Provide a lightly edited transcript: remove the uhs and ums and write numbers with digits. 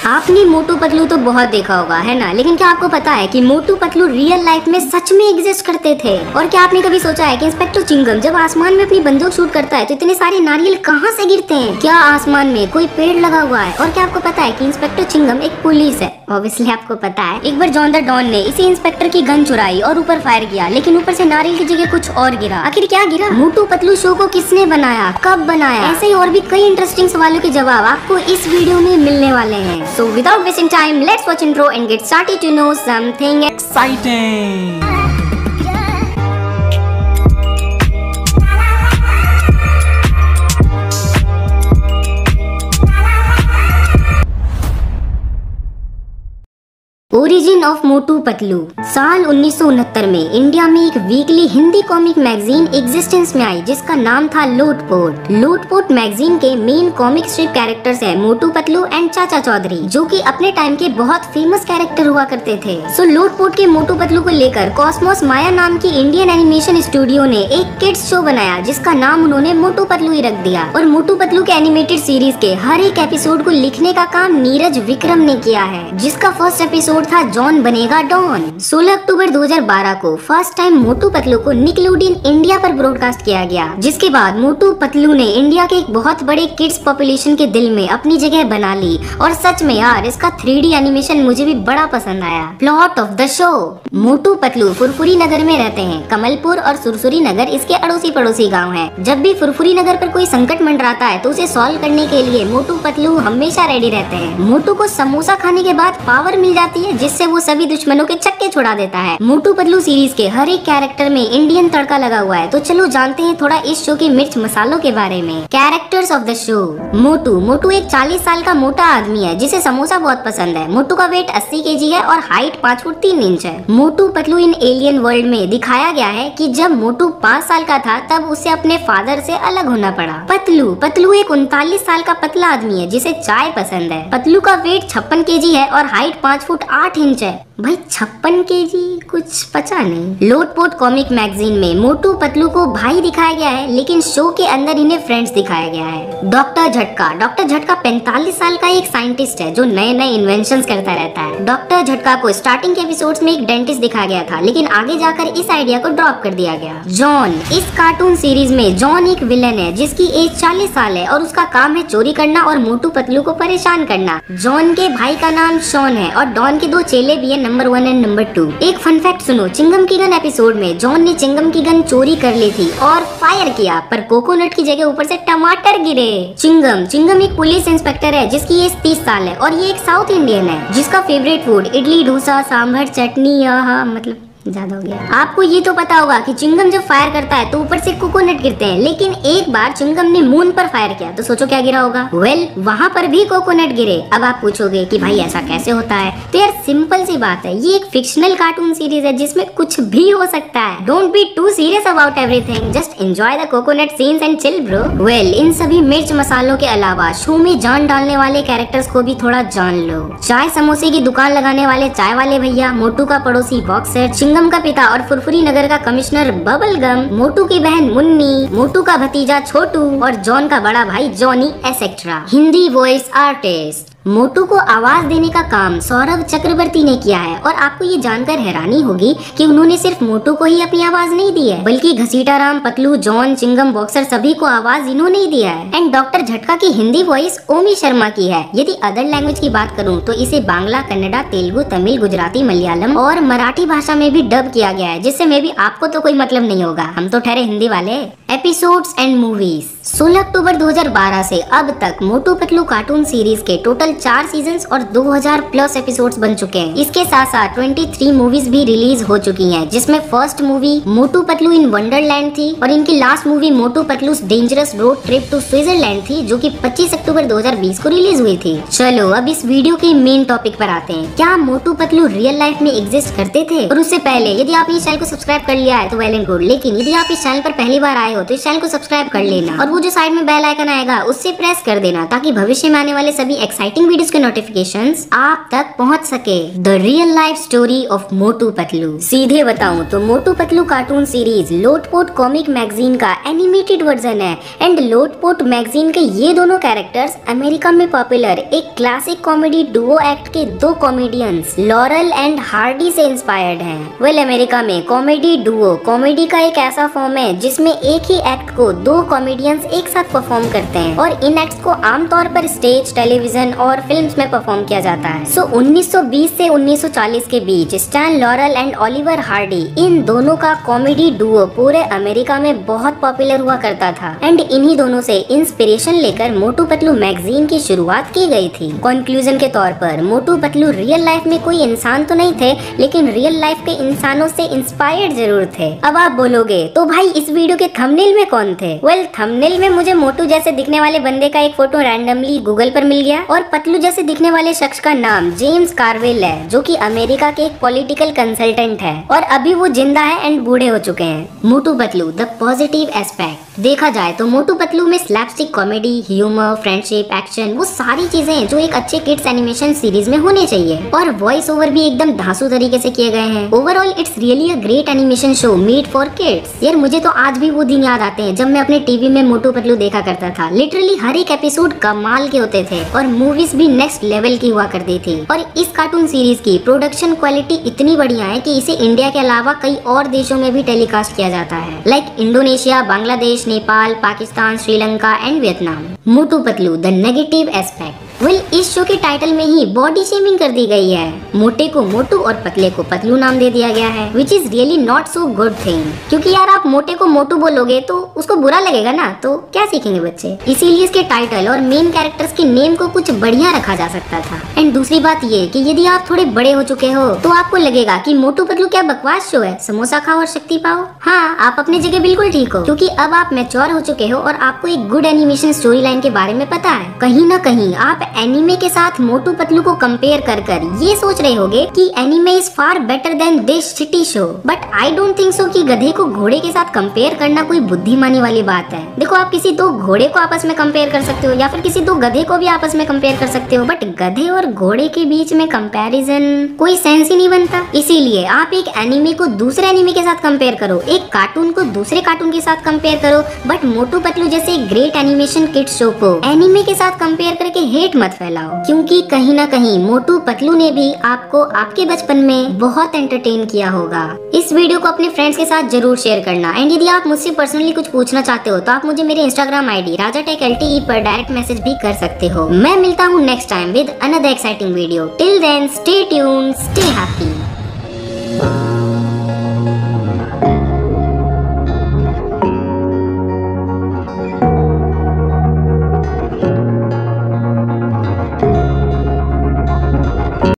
आपने मोटू पतलू तो बहुत देखा होगा है ना, लेकिन क्या आपको पता है कि मोटू पतलू रियल लाइफ में सच में एग्जिस्ट करते थे? और क्या आपने कभी सोचा है कि इंस्पेक्टर चिंगम जब आसमान में अपनी बंदूक शूट करता है तो इतने सारे नारियल कहाँ से गिरते हैं? क्या आसमान में कोई पेड़ लगा हुआ है? और क्या आपको पता है कि इंस्पेक्टर चिंगम एक पुलिस है? ऑब्वियसली आपको पता है। एक बार जॉन द डॉन ने इसी इंस्पेक्टर की गन चुराई और ऊपर फायर किया, लेकिन ऊपर से नारियल की जगह कुछ और गिरा। आखिर क्या गिरा? मोटू पतलू शो को किसने बनाया, कब बनाया? ऐसे ही और भी कई इंटरेस्टिंग सवालों के जवाब आपको इस वीडियो में मिलने वाले हैं। So without wasting time, let's watch intro and get started to know something exciting. Origin of Motu Patlu. साल 1969 में इंडिया में एक weekly Hindi comic magazine existence में आई जिसका नाम था लोटपोट। लोटपोट मैगजीन के मेन कॉमिक स्ट्रिप कैरेक्टर्स है मोटू पतलू एंड चाचा चौधरी, जो कि अपने टाइम के बहुत फेमस कैरेक्टर हुआ करते थे। सो लोटपोट के मोटू पतलू को लेकर कॉस्मोस माया नाम की इंडियन एनिमेशन स्टूडियो ने एक किड्स शो बनाया जिसका नाम उन्होंने मोटू पतलू ही रख दिया। और मोटू पतलू के एनिमेटेड सीरीज के हर एक एपिसोड को लिखने का काम नीरज विक्रम ने किया है, जिसका फर्स्ट एपिसोड था जॉन बनेगा डॉन। 16 अक्टूबर 2012 को फर्स्ट टाइम मोटू पतलू को निकलोडियन इंडिया पर ब्रॉडकास्ट किया गया, जिसके बाद मोटू पतलू ने इंडिया के एक बहुत बड़े किड्स पॉपुलेशन के दिल में अपनी जगह बना ली। और सच में यार इसका 3D एनिमेशन मुझे भी बड़ा पसंद आया। Plot of the show. Motu Patlu Furfuri Nagar में रहते हैं। कमलपुर और सुरसुरी नगर इसके अड़ोसी पड़ोसी गाँव है। जब भी फुरफुरी नगर पर कोई संकट मंडराता है तो उसे सॉल्व करने के लिए मोटू पतलू हमेशा रेडी रहते हैं। मोटू को समोसा खाने के बाद पावर मिल जाती है जिससे वो सभी दुश्मनों के छक्के छुड़ा देता है। मोटू पतलू सीरीज के हर एक कैरेक्टर में इंडियन तड़का लगा हुआ है। तो चलो जानते हैं थोड़ा इस शो के मिर्च मसालों के बारे में। Characters of the show. Motu एक 40 साल का मोटा आदमी है जिसे समोसा बहुत पसंद है। मोटू का वेट 80 kg है और हाइट 5 फुट 3 इंच है। मोटू पतलू इन एलियन वर्ल्ड में दिखाया गया है कि जब मोटू 5 साल का था तब उसे अपने फादर से अलग होना पड़ा। पतलू एक 39 साल का पतला आदमी है जिसे चाय पसंद है। पतलू का वेट 56 kg है और हाइट 5 फुट 8 इंच है। भाई 56 kg कुछ पता नहीं। लोटपोट कॉमिक मैगजीन में मोटू पतलू को भाई दिखाया गया है, लेकिन शो के अंदर इन्हें फ्रेंड्स दिखाया गया है। डॉक्टर झटका 45 साल का एक साइंटिस्ट है जो नए नए इन्वेंशंस करता रहता है। डॉक्टर झटका को स्टार्टिंग के एपिसोड्स में एक डेंटिस्ट दिखाया गया था, लेकिन आगे जाकर इस आइडिया को ड्रॉप कर दिया गया। जॉन। इस कार्टून सीरीज में जॉन एक विलन है जिसकी एज 40 साल है और उसका काम है चोरी करना और मोटू पतलू को परेशान करना। जॉन के भाई का नाम शॉन है और डॉन के 2 चेले भी है, नंबर 1 एंड नंबर 2। एक फन फैक्ट सुनो, चिंगम की गन एपिसोड में जॉन ने चिंगम की गन चोरी कर ली थी और फायर किया, पर कोकोनट की जगह ऊपर से टमाटर गिरे। चिंगम एक पुलिस इंस्पेक्टर है जिसकी एज 30 साल है और ये एक साउथ इंडियन है जिसका फेवरेट फूड इडली डोसा सांभर चटनी मतलब ज्यादा हो गया। आपको ये तो पता होगा कि चिंगम जब फायर करता है तो ऊपर से कोकोनट गिरते हैं, लेकिन एक बार चिंगम ने मून पर फायर किया तो सोचो क्या गिरा होगा? वहाँ पर भी कोकोनट गिरे। अब आप पूछोगे कि भाई ऐसा कैसे होता है? तो यार सिंपल सी बात है, ये एक फिक्शनल कार्टून सीरीज है जिसमें कुछ भी हो सकता है। Don't be too serious about everything, just enjoy the coconut scenes and chill bro. इन सभी मिर्च मसालों के अलावा शो में जान डालने वाले कैरेक्टर्स को भी थोड़ा जान लो। चाय समोसे की दुकान लगाने वाले चाय वाले भैया, मोटू का पड़ोसी बॉक्सर, चिंगम का पिता और फुरफुरी नगर का कमिश्नर बबल गम, मोटू की बहन मुन्नी, मोटू का भतीजा छोटू और जॉन का बड़ा भाई Johnny etcetera. Hindi voice artist. Motu को आवाज देने का काम सौरभ चक्रवर्ती ने किया है और आपको ये जानकर हैरानी होगी कि उन्होंने सिर्फ मोटू को ही अपनी आवाज नहीं दी है, बल्कि घसीटा राम, पतलू, जॉन, चिंगम, बॉक्सर सभी को आवाज इन्होंने ही दिया है। एंड डॉक्टर झटका की हिंदी वॉइस ओमी शर्मा की है। यदि अदर लैंग्वेज की बात करूँ तो इसे बांग्ला, कन्नड़ा, तेलुगु, तमिल, गुजराती, मलयालम और मराठी भाषा में भी डब किया गया है, जिससे में भी आपको तो कोई मतलब नहीं होगा, हम तो ठहरे हिंदी वाले। Episodes and movies. 16 अक्टूबर 2012 से अब तक मोटू पतलू कार्टून सीरीज के टोटल 4 सीजन्स और 2000 प्लस एपिसोड्स बन चुके हैं। इसके साथ साथ 23 मूवीज भी रिलीज हो चुकी हैं, जिसमें first movie Motu Patlu in wonderland थी और इनकी last movie Motu Patlu dangerous road trip to Switzerland थी, जो कि 25 अक्टूबर 2020 को रिलीज हुई थी। चलो अब इस वीडियो के मेन टॉपिक पर आते हैं। क्या मोटू पतलू रियल लाइफ में एग्जिस्ट करते थे? और उससे पहले यदि आपने इस चैनल को सब्सक्राइब कर लिया है तो वेल एंड गुड, लेकिन यदि आप इस चैनल पर पहली बार आए हो तो इस चैनल को सब्सक्राइब कर लेना और वो जो साइड में बेल आइकन आएगा उससे प्रेस कर देना, ताकि भविष्य में आने वाले सभी एक्साइटिंग वीडियोस के नोटिफिकेशंस आप तक पहुंच सके। The real life story of Motu Patlu. सीधे बताऊं तो Motu Patlu cartoon series Lotpot comic magazine का एनिमेटेड वर्जन है एंड लोटपोट मैगजीन के ये दोनों कैरेक्टर्स अमेरिका में पॉपुलर एक क्लासिक कॉमेडी डुओ एक्ट के दो कॉमेडियंस लॉरेल एंड हार्डी से इंस्पायर्ड हैं। वेल, अमेरिका में कॉमेडी डुओ कॉमेडी का एक ऐसा फॉर्म है जिसमें एक ही एक्ट को दो कॉमेडियंस एक साथ परफॉर्म करते हैं और इन एक्ट्स को आमतौर पर स्टेज, टेलीविजन और फिल्म्स में परफॉर्म किया जाता है। 1920 से 1940 के बीच Stan Laurel and Oliver Hardy, इन दोनों का कॉमेडी डुओ पूरे अमेरिका में बहुत पॉपुलर हुआ करता था एंड इन्हीं दोनों से इंस्पिरेशन लेकर मोटू पतलू मैगजीन की शुरुआत की गई थी। कंक्लूजन के तौर पर मोटू पतलू रियल लाइफ में कोई इंसान तो नहीं थे, लेकिन रियल लाइफ के इंसानों से इंस्पायर्ड जरूर थे। अब आप बोलोगे तो भाई इस वीडियो के थंबनेल में कौन थे? वेल, थंबनेल में मुझे मोटू जैसे दिखने वाले बंदे का एक फोटो रैंडमली गूगल पर मिल गया और पतलू जैसे दिखने वाले शख्स का नाम जेम्स कार्वेल है, जो कि अमेरिका के एक पॉलिटिकल कंसल्टेंट है और अभी वो जिंदा है एंड बूढ़े हो चुके हैं। Motu Patlu the positive aspect. देखा जाए तो मोटू पतलू में slapstick comedy, humour, friendship, action, वो सारी चीजें हैं जो एक अच्छे किड्स एनिमेशन सीरीज में होने चाहिए और वॉइस ओवर भी एकदम धांसू तरीके से किए गए हैं। Overall it's really a great animation show made for kids. यार मुझे तो आज भी वो दिन याद आते हैं जब मैं अपने टीवी में मोटू पतलू देखा करता था। लिटरली हर एक एपिसोड कमाल के होते थे और मूवीज भी नेक्स्ट लेवल की हुआ करती थी और इस कार्टून सीरीज की प्रोडक्शन क्वालिटी इतनी बढ़िया है कि इसे इंडिया के अलावा कई और देशों में भी टेलीकास्ट किया जाता है, like Indonesia, Bangladesh, Nepal, Pakistan, Sri Lanka and Vietnam. Motu Patlu the negative aspect. Well, इस शो के टाइटल में ही बॉडी शेमिंग कर दी गई है। मोटे को मोटू और पतले को पतलू नाम दे दिया गया है, which is really not so good thing. क्योंकि यार आप मोटे को मोटू बोलोगे तो उसको बुरा लगेगा ना, तो क्या सीखेंगे बच्चे। इसीलिए इसके टाइटल और मेन कैरेक्टर्स के नेम को कुछ बढ़िया रखा जा सकता था। एंड दूसरी बात ये कि यदि आप थोड़े बड़े हो चुके हो तो आपको लगेगा कि मोटू पतलू क्या बकवास शो है, समोसा खाओ और शक्ति पाओ। हाँ, आप अपनी जगह बिल्कुल ठीक हो, क्योंकि अब आप मैच्योर हो चुके हो और आपको एक गुड एनिमेशन स्टोरी लाइन के बारे में पता है। कहीं ना कहीं आप एनिमे के साथ मोटू पतलू को कंपेयर कर ये सोच रहे होगे कि anime is far better than this shitty show, but I don't think so कि गधे को घोड़े के साथ कंपेयर करना कोई बुद्धिमानी वाली बात है। देखो, आप किसी दो घोड़े को आपस में कंपेयर कर सकते हो या फिर किसी दो गधे को भी आपस में कंपेयर कर सकते हो, बट गधे और घोड़े के बीच में कंपैरिजन कोई सेंस ही नहीं बनता। इसीलिए आप एक एनिमे को दूसरे एनिमे के साथ कंपेयर करो, एक कार्टून को दूसरे कार्टून के साथ कंपेयर करो, बट मोटू पतलू जैसे एक ग्रेट एनिमेशन किड्स शो को एनिमे के साथ कंपेयर करके हेट मत फैलाओ, क्योंकि कहीं ना कहीं मोटू पतलू ने भी आपको आपके बचपन में बहुत एंटरटेन किया होगा। इस वीडियो को अपने फ्रेंड्स के साथ जरूर शेयर करना एंड यदि आप मुझसे पर्सनली कुछ पूछना चाहते हो तो आप मुझे मेरे इंस्टाग्राम आईडी rajaTechLTE पर डायरेक्ट मैसेज भी कर सकते हो। मैं मिलता हूँ next time with another exciting video. Till then stay tuned, stay happy.